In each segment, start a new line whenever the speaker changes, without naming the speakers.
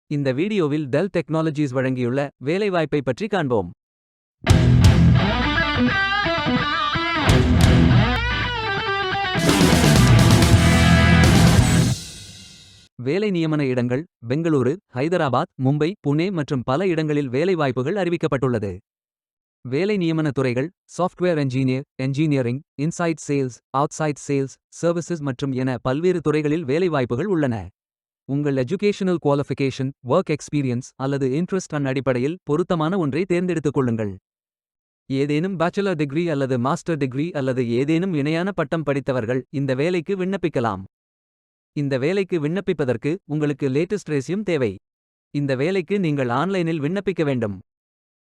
இந்த வீடியோவில் del technologies வழங்கியுள்ள வேலைவாய்ப்பை பற்றி காண்போம். வேலை நியமன இடங்கள் பெங்களூரு, ஹைதராபாத், மும்பை, புனே மற்றும் பல இடங்களில் வேலைவாய்ப்புகள் அறிவிக்கப்பட்டுள்ளது. வேலை நியமன துறைகள் software engineering, inside sales, outside sales, services மற்றும் என பல்வேறு துறைகளில் வேலைவாய்ப்புகள் உள்ளன. உங்கள் எஜுகேஷனல் குவாலிஃபிகேஷன், ஒர்க் எக்ஸ்பீரியன்ஸ் அல்லது இன்ட்ரெஸ்ட் அடிப்படையில் பொருத்தமான ஒன்றை தேர்ந்தெடுத்துக் கொள்ளுங்கள். ஏதேனும் பேச்சுலர் டிகிரி அல்லது மாஸ்டர் டிகிரி அல்லது ஏதேனும் இணையான பட்டம் படித்தவர்கள் இந்த வேலைக்கு விண்ணப்பிக்கலாம். இந்த வேலைக்கு விண்ணப்பிப்பதற்கு உங்களுக்கு லேட்டஸ்ட் ரெஸ்யூம் தேவை. இந்த வேலைக்கு நீங்கள் ஆன்லைனில் விண்ணப்பிக்க வேண்டும்.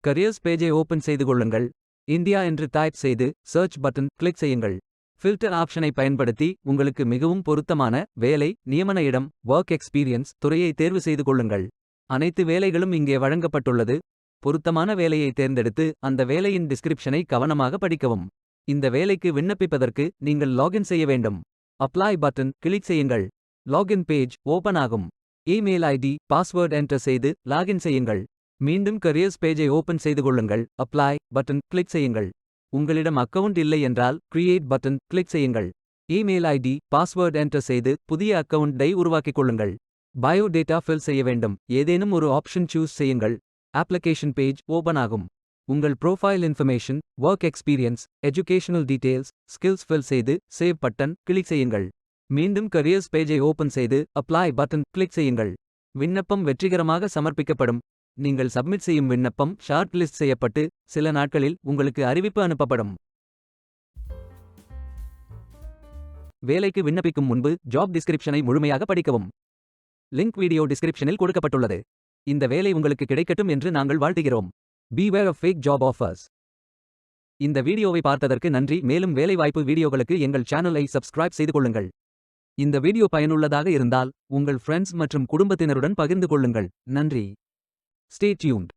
கரியர்ஸ் பேஜை ஓபன் செய்து கொள்ளுங்கள். இந்தியா என்று டைப் செய்து சர்ச் பட்டன் கிளிக் செய்யுங்கள். ஃபில்டர் ஆப்ஷனை பயன்படுத்தி உங்களுக்கு மிகவும் பொருத்தமான வேலை, நியமன இடம், ஒர்க் எக்ஸ்பீரியன்ஸ் துறையை தேர்வு செய்து கொள்ளுங்கள். அனைத்து வேலைகளும் இங்கே வழங்கப்பட்டுள்ளது. பொருத்தமான வேலையை தேர்ந்தெடுத்து அந்த வேலையின் டிஸ்கிரிப்ஷனை கவனமாக படிக்கவும். இந்த வேலைக்கு விண்ணப்பிப்பதற்கு நீங்கள் லாகின் செய்ய வேண்டும். அப்ளை பட்டன் கிளிக் செய்யுங்கள். லாகின் பேஜ் ஓபன் ஆகும். இமெயில் ஐடி, பாஸ்வேர்ட் என்டர் செய்து லாகின் செய்யுங்கள். மீண்டும் கரியர்ஸ் பேஜை ஓபன் செய்து கொள்ளுங்கள். அப்ளை பட்டன் கிளிக் செய்யுங்கள். உங்களிடம் அக்கவுண்ட் இல்லை என்றால் கிரியேட் பட்டன் கிளிக் செய்யுங்கள். இமெயில் ஐடி, பாஸ்வேர்ட் என்டர் செய்து புதிய அக்கவுண்டை உருவாக்கிக் கொள்ளுங்கள். பயோ டேட்டா ஃபில் செய்ய வேண்டும். ஏதேனும் ஒரு ஆப்ஷன் சூஸ் செய்யுங்கள். அப்ளிகேஷன் பேஜ் ஓபன் ஆகும். உங்கள் profile information, work experience, educational details, skills fill செய்து சேவ் பட்டன் கிளிக் செய்யுங்கள். மீண்டும் கரியர்ஸ் பேஜை ஓபன் செய்து அப்ளை பட்டன் கிளிக் செய்யுங்கள். விண்ணப்பம் வெற்றிகரமாக சமர்ப்பிக்கப்படும். நீங்கள் சப்மிட் செய்யும் விண்ணப்பம் ஷார்ட் லிஸ்ட் செய்யப்பட்டு சில நாட்களில் உங்களுக்கு அறிவிப்பு அனுப்பப்படும். வேலைக்கு விண்ணப்பிக்கும் முன்பு ஜாப் டிஸ்கிரிப்ஷனை முழுமையாக படிக்கவும். லிங்க் வீடியோ டிஸ்கிரிப்ஷனில் கொடுக்கப்பட்டுள்ளது. இந்த வேலை உங்களுக்கு கிடைக்கட்டும் என்று நாங்கள் வாழ்த்துகிறோம். Beware of fake job offers. இந்த வீடியோவை பார்த்ததற்கு நன்றி. மேலும் வேலைவாய்ப்பு வீடியோகளுக்கு எங்கள் சேனலை சப்ஸ்கிரைப் செய்து கொள்ளுங்கள். இந்த வீடியோ பயனுள்ளதாக இருந்தால் உங்கள் ஃப்ரெண்ட்ஸ் மற்றும் குடும்பத்தினருடன் பகிர்ந்து கொள்ளுங்கள். நன்றி. Stay tuned.